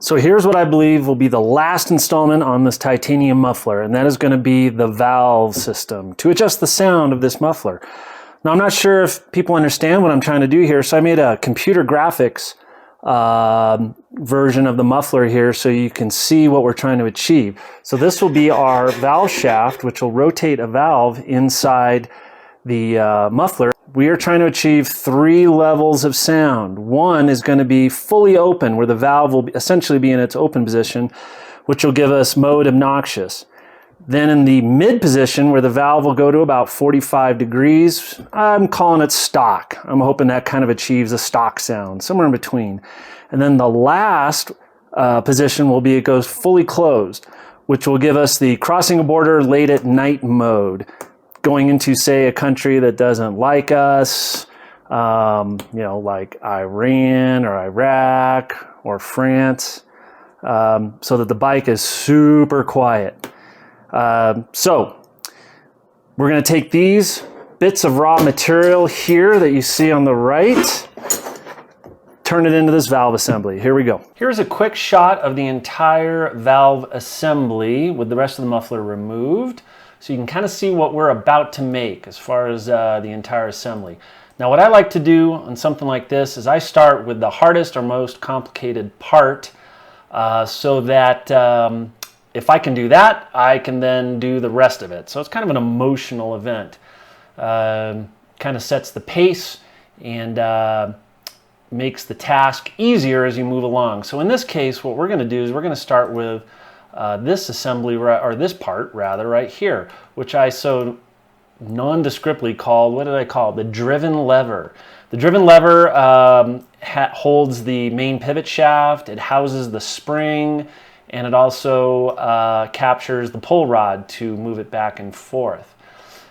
So here's what I believe will be the last installment on this titanium muffler, and that is going to be the valve system to adjust the sound of this muffler. Now I'm not sure if people understand what I'm trying to do here, so I made a computer graphics version of the muffler here so you can see what we're trying to achieve. So this will be our valve shaft, which will rotate a valve inside the muffler. We are trying to achieve 3 levels of sound. One is going to be fully open, where the valve will essentially be in its open position, which will give us mode obnoxious. Then in the mid position, where the valve will go to about 45 degrees, I'm calling it stock. I'm hoping that kind of achieves a stock sound, somewhere in between. And then the last position will be it goes fully closed, which will give us the crossing a border late at night mode. Going into, say, a country that doesn't like us, like Iran or Iraq or France, so that the bike is super quiet. So we're going to take these bits of raw material here that you see on the right, turn it into this valve assembly. Here we go. Here's a quick shot of the entire valve assembly with the rest of the muffler removed, so you can kind of see what we're about to make as far as the entire assembly. Now what I like to do on something like this is I start with the hardest or most complicated part, so that if I can do that, I can then do the rest of it. So it's kind of an emotional event. Kind of sets the pace and makes the task easier as you move along. So in this case, what we're going to do is we're going to start with this assembly, or this part rather, right here, which I so nondescriptly called, what did I call it? The driven lever. The driven lever holds the main pivot shaft, it houses the spring, and it also captures the pull rod to move it back and forth.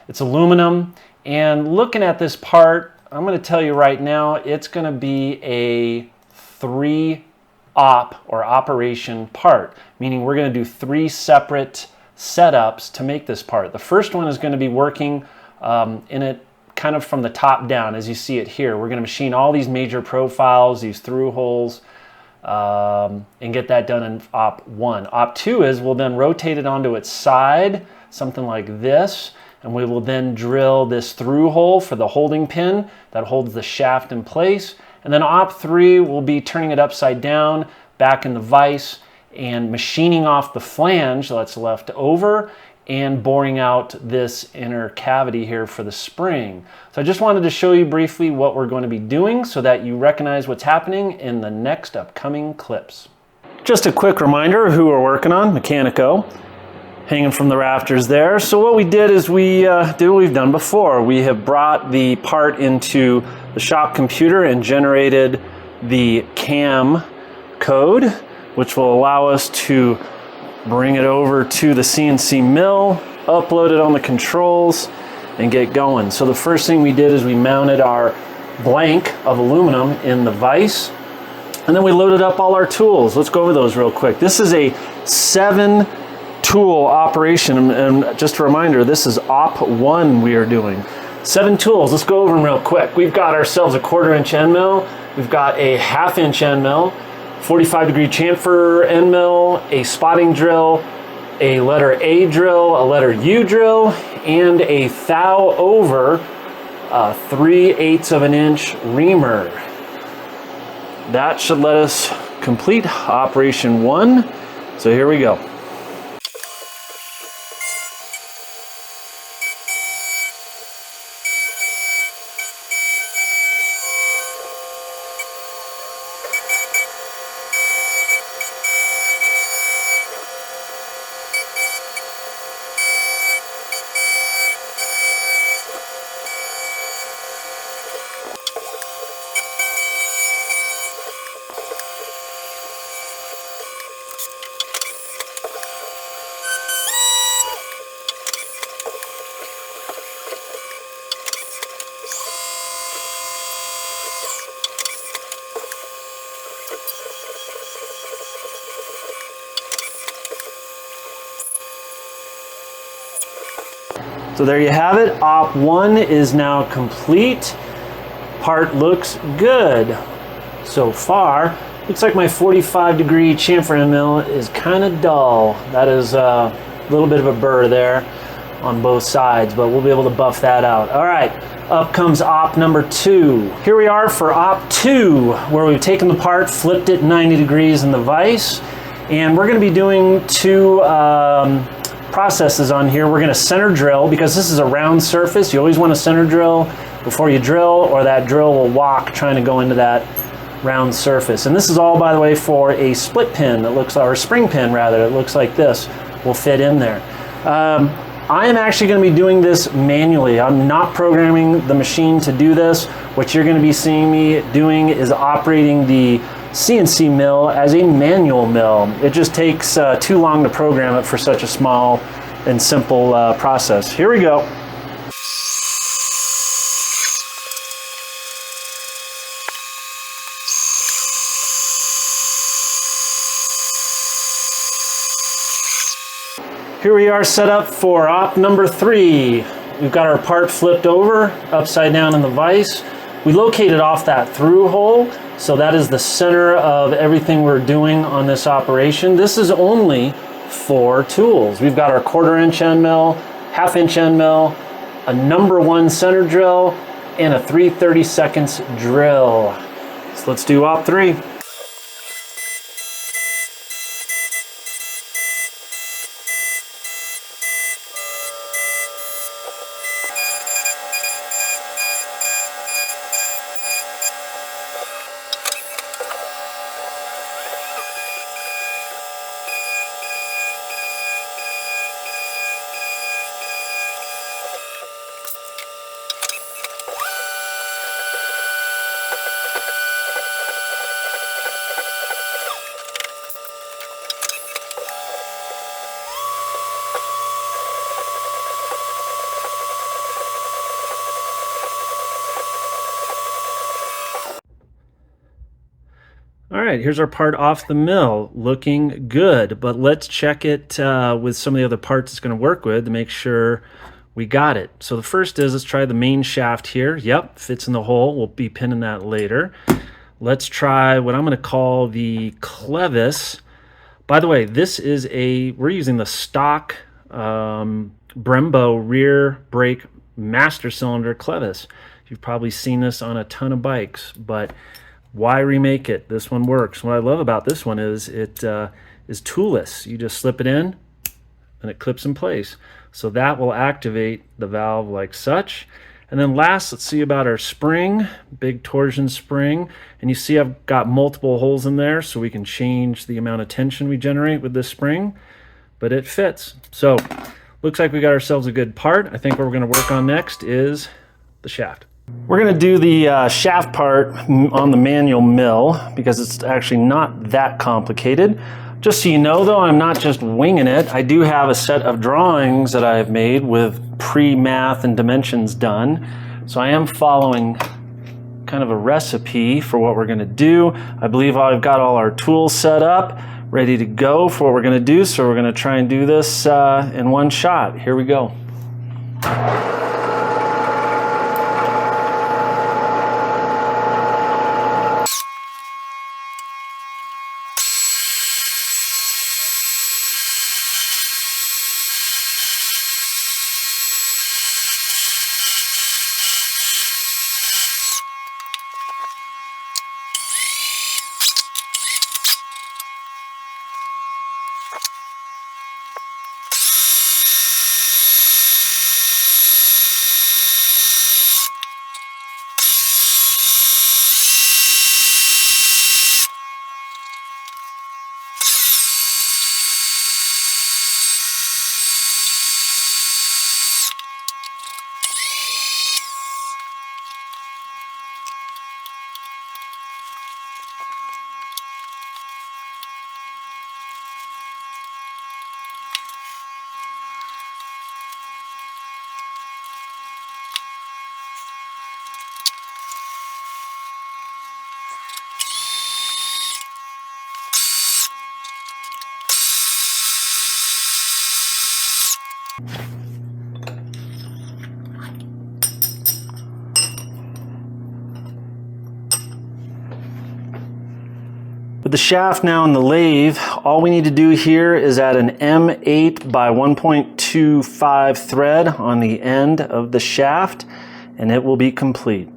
It's aluminum, and looking at this part, I'm going to tell you right now, it's going to be a 3-op or operation part, meaning we're going to do 3 separate setups to make this part. The first one is going to be working in it kind of from the top down, as you see it here. We're going to machine all these major profiles, these through holes, and get that done in op 1. Op 2 is we'll then rotate it onto its side, something like this, and we will then drill this through hole for the holding pin that holds the shaft in place. And then op 3 will be turning it upside down, back in the vise, and machining off the flange that's left over and boring out this inner cavity here for the spring. So I just wanted to show you briefly what we're going to be doing so that you recognize what's happening in the next upcoming clips. Just a quick reminder who we're working on, MechanicO, hanging from the rafters there. So what we did is we did what we've done before. We have brought the part into the shop computer and generated the CAM code, which will allow us to bring it over to the CNC mill, upload it on the controls, and get going. So the first thing we did is we mounted our blank of aluminum in the vise, and then we loaded up all our tools. Let's go over those real quick. This is a 7-tool operation, and just a reminder, this is op 1 we are doing. 7 tools, let's go over them real quick. We've got ourselves a 1/4" end mill, we've got a 1/2" end mill, 45-degree chamfer end mill, a spotting drill, a letter A drill, a letter U drill, and a thou over 3/8 inch reamer. That should let us complete operation 1. So here we go. So there you have it. Op 1 is now complete. Part looks good so far. Looks like my 45-degree chamfer end mill is kind of dull. That is a little bit of a burr there on both sides, but we'll be able to buff that out. All right, up comes op number 2. Here we are for op 2, where we've taken the part, flipped it 90 degrees in the vise, and we're going to be doing 2 processes on here. We're going to center drill, because this is a round surface. You always want to center drill before you drill, or that drill will walk trying to go into that round surface. And this is all, by the way, for a split pin that looks, or a spring pin rather, it looks like this will fit in there. I am actually going to be doing this manually. I'm not programming the machine to do this. What you're going to be seeing me doing is operating the CNC mill as a manual mill. It just takes too long to program it for such a small and simple process. Here we go. Here we are set up for op number 3. We've got our part flipped over, upside down in the vise. We located off that through hole, so that is the center of everything we're doing on this operation. This is only 4 tools. We've got our 1/4-inch end mill, 1/2-inch end mill, a number 1 center drill, and a 3/32 drill. So let's do op 3. All right, here's our part off the mill, looking good, but let's check it with some of the other parts it's going to work with to make sure we got it. So the first is, let's try the main shaft here. Yep, fits in the hole. We'll be pinning that later. Let's try what I'm going to call the clevis. By the way, this is we're using the stock Brembo rear brake master cylinder clevis. You've probably seen this on a ton of bikes, but why remake it? This one works. What I love about this one is it is toolless. You just slip it in and it clips in place. So that will activate the valve like such. And then last, let's see about our spring, big torsion spring. And you see I've got multiple holes in there, so we can change the amount of tension we generate with this spring, but it fits. So looks like we got ourselves a good part. I think what we're going to work on next is the shaft. We're going to do the shaft part on the manual mill because it's actually not that complicated. Just so you know, though, I'm not just winging it. I do have a set of drawings that I've made with pre-math and dimensions done. So I am following kind of a recipe for what we're going to do. I believe I've got all our tools set up, ready to go for what we're going to do. So we're going to try and do this in one shot. Here we go. the shaft now in the lathe, all we need to do here is add an M8 by 1.25 thread on the end of the shaft, and it will be complete.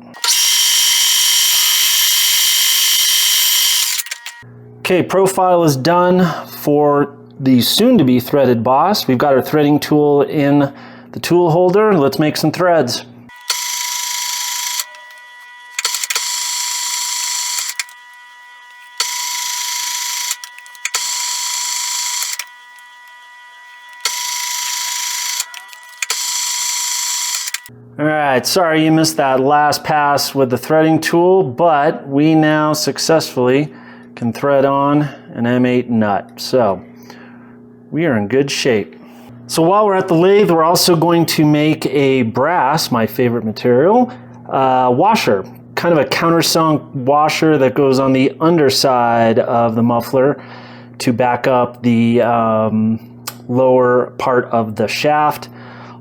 Okay, profile is done for the soon-to-be threaded boss. We've got our threading tool in the tool holder. Let's make some threads. All right, sorry you missed that last pass with the threading tool, but we now successfully can thread on an M8 nut. So we are in good shape. So while we're at the lathe, we're also going to make a brass, my favorite material, washer. Kind of a countersunk washer that goes on the underside of the muffler to back up the lower part of the shaft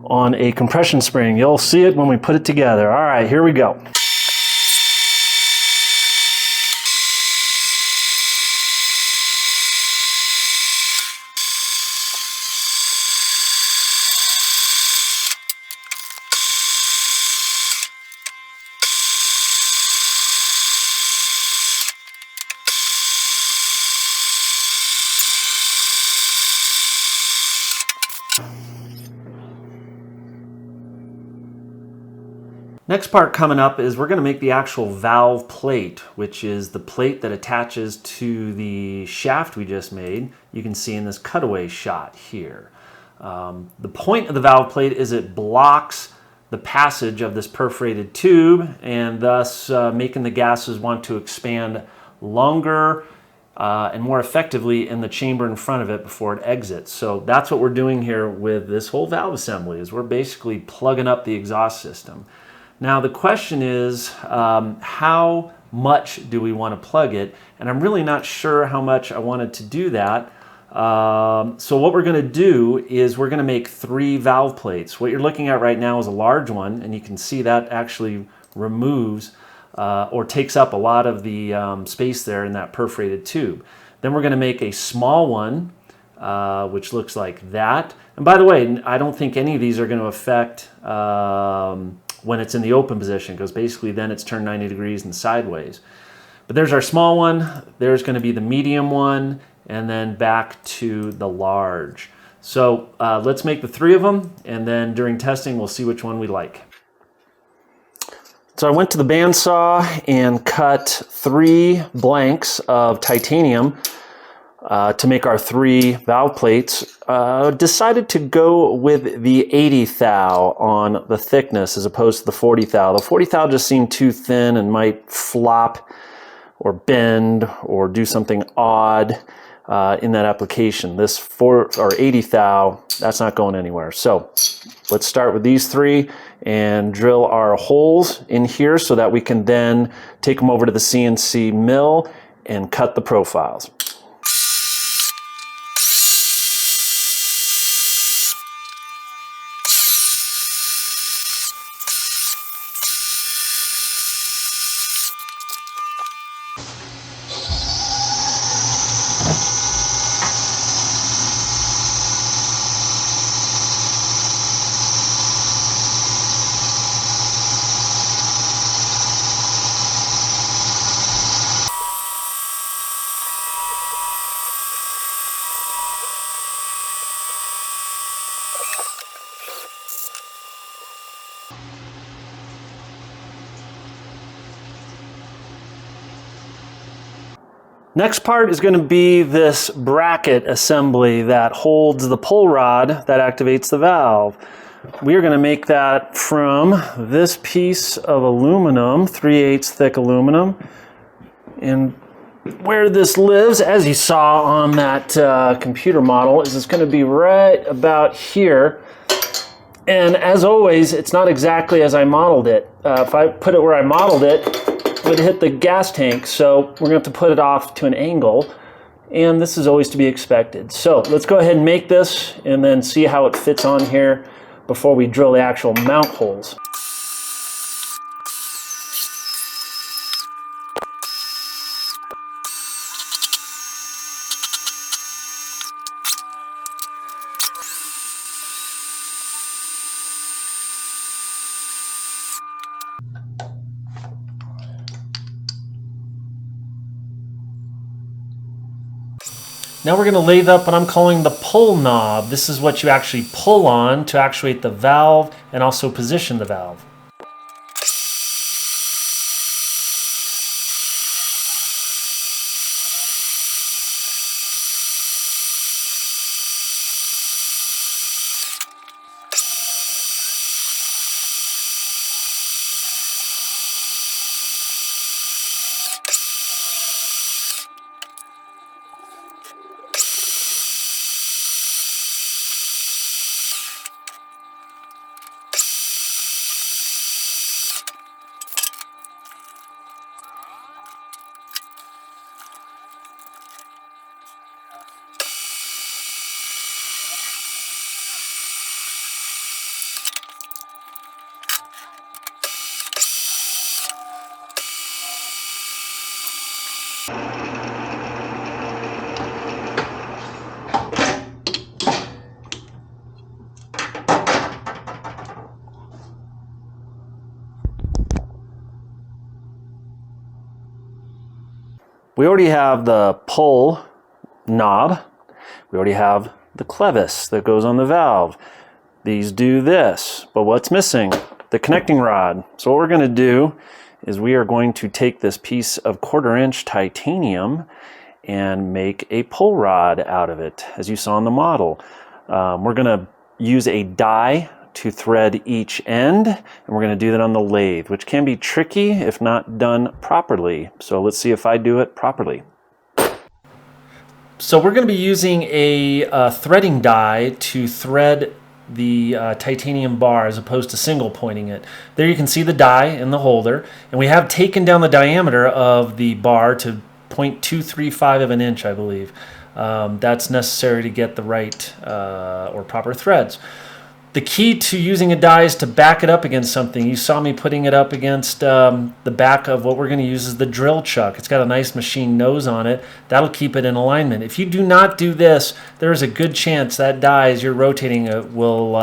on a compression spring. You'll see it when we put it together. All right, here we go. Next part coming up is we're going to make the actual valve plate, which is the plate that attaches to the shaft we just made. You can see in this cutaway shot here. The point of the valve plate is it blocks the passage of this perforated tube, and thus making the gases want to expand longer and more effectively in the chamber in front of it before it exits. So that's what we're doing here with this whole valve assembly, is we're basically plugging up the exhaust system. Now the question is, how much do we want to plug it? And I'm really not sure how much I wanted to do that. So what we're going to do is we're going to make 3 valve plates. What you're looking at right now is a large one, and you can see that actually removes or takes up a lot of the space there in that perforated tube. Then we're going to make a small one, which looks like that. And by the way, I don't think any of these are going to affect when it's in the open position, because basically then it's turned 90 degrees and sideways. But there's our small one, there's going to be the medium one, and then back to the large. So let's make the 3 of them, and then during testing we'll see which one we like. So I went to the bandsaw and cut 3 blanks of titanium to make our 3 valve plates. Decided to go with the 80 thou on the thickness as opposed to the 40 thou. The 40 thou just seemed too thin and might flop or bend or do something odd in that application. This 80 thou, that's not going anywhere. So let's start with these 3 and drill our holes in here so that we can then take them over to the CNC mill and cut the profiles. Next part is going to be this bracket assembly that holds the pull rod that activates the valve. We are going to make that from this piece of aluminum, 3/8 thick aluminum. And where this lives, as you saw on that computer model, is it's going to be right about here. And as always, it's not exactly as I modeled it. If I put it where I modeled it, it would hit the gas tank, so we're going to have to put it off to an angle, and this is always to be expected. So let's go ahead and make this and then see how it fits on here before we drill the actual mount holes. Now we're going to lathe up what I'm calling the pull knob. This is what you actually pull on to actuate the valve and also position the valve. We already have the pull knob. We already have the clevis that goes on the valve. These do this, but what's missing? The connecting rod. So what we're going to do is we are going to take this piece of 1/4-inch titanium and make a pull rod out of it, as you saw in the model. We're going to use a die to thread each end, and we're going to do that on the lathe, which can be tricky if not done properly. So let's see if I do it properly. So we're going to be using a threading die to thread the titanium bar as opposed to single pointing it. There you can see the die in the holder, and we have taken down the diameter of the bar to 0.235 of an inch, I believe. That's necessary to get the right or proper threads. The key to using a die is to back it up against something. You saw me putting it up against the back of what we're going to use is the drill chuck. It's got a nice machine nose on it. That'll keep it in alignment. If you do not do this, there is a good chance that die, as you're rotating it, will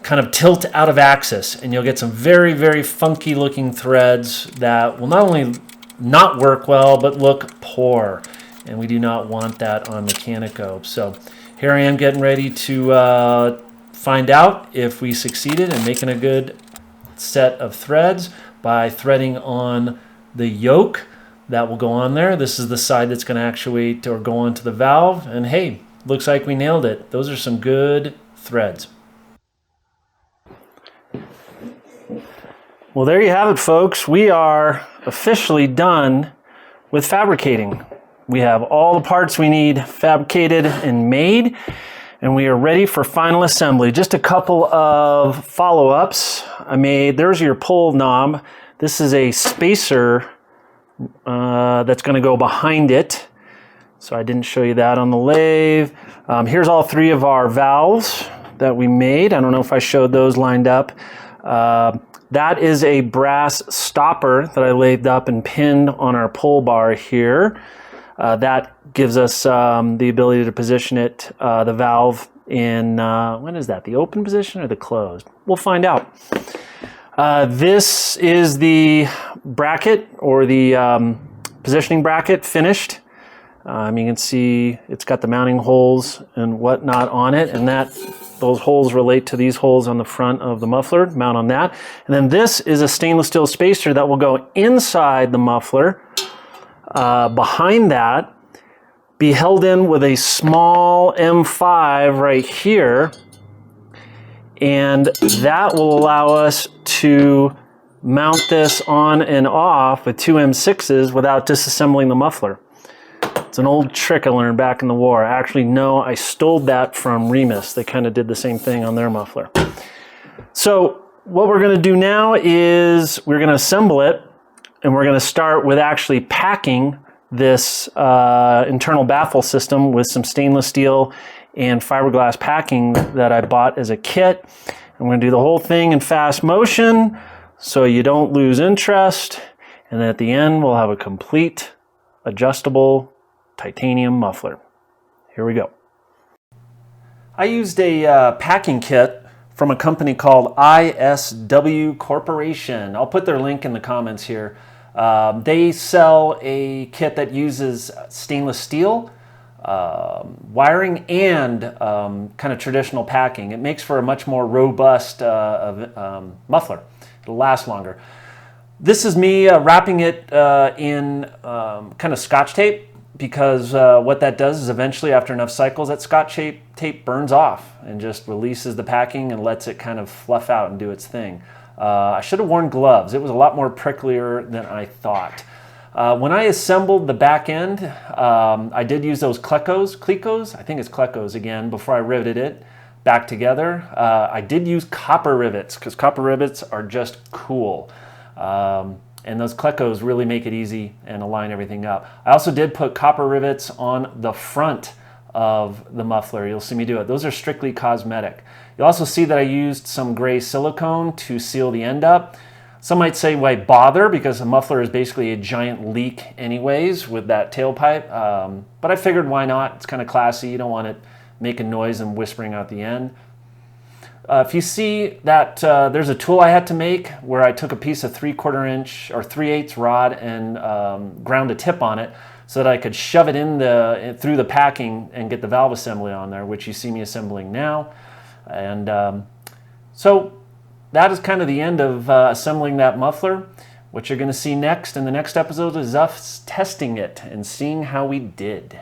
kind of tilt out of axis, and you'll get some very, very funky looking threads that will not only not work well, but look poor. And we do not want that on MechanicO. So here I am getting ready to find out if we succeeded in making a good set of threads by threading on the yoke that will go on there. This is the side that's going to actuate or go onto the valve, and hey, looks like we nailed it. Those are some good threads. Well, there you have it, folks. We are officially done with fabricating. We have all the parts we need fabricated and made, and we are ready for final assembly. Just a couple of follow-ups I made. There's your pull knob. This is a spacer that's going to go behind it. So I didn't show you that on the lathe. Here's all 3 of our valves that we made. I don't know if I showed those lined up. That is a brass stopper that I lathed up and pinned on our pull bar here. That gives us the ability to position it, the valve, in, when is that, the open position or the closed? We'll find out. This is the bracket, or the positioning bracket, finished. You can see it's got the mounting holes and whatnot on it, and those holes relate to these holes on the front of the muffler. Mount on that. And then this is a stainless steel spacer that will go inside the muffler. Behind that, be held in with a small M5 right here, and that will allow us to mount this on and off with 2 M6s without disassembling the muffler. It's an old trick I learned back in the war. Actually, no, I stole that from Remus. They kind of did the same thing on their muffler. So what we're going to do now is we're going to assemble it, and we're going to start with actually packing this internal baffle system with some stainless steel and fiberglass packing that I bought as a kit. I'm going to do the whole thing in fast motion so you don't lose interest, and then at the end we'll have a complete adjustable titanium muffler. Here we go. I used a packing kit from a company called ISW Corporation. I'll put their link in the comments here. They sell a kit that uses stainless steel wiring and kind of traditional packing. It makes for a much more robust muffler. It'll last longer. This is me wrapping it in kind of Scotch tape, because what that does is eventually, after enough cycles, that Scotch tape burns off and just releases the packing and lets it kind of fluff out and do its thing. I should have worn gloves. It was a lot more pricklier than I thought. When I assembled the back end, I did use those Clecos, I think it's Clecos again, before I riveted it back together. I did use copper rivets, because copper rivets are just cool. And those Clecos really make it easy and align everything up. I also did put copper rivets on the front of the muffler. You'll see me do it. Those are strictly cosmetic. You'll also see that I used some gray silicone to seal the end up. Some might say, why bother? Because a muffler is basically a giant leak anyways with that tailpipe. But I figured, why not? It's kind of classy. You don't want it making noise and whispering out the end. If you see that there's a tool I had to make where I took a piece of 3/4 inch or 3/8 rod and ground a tip on it so that I could shove it through the packing and get the valve assembly on there, which you see me assembling now. And so that is kind of the end of assembling that muffler. What you're going to see next in the next episode is us testing it and seeing how we did.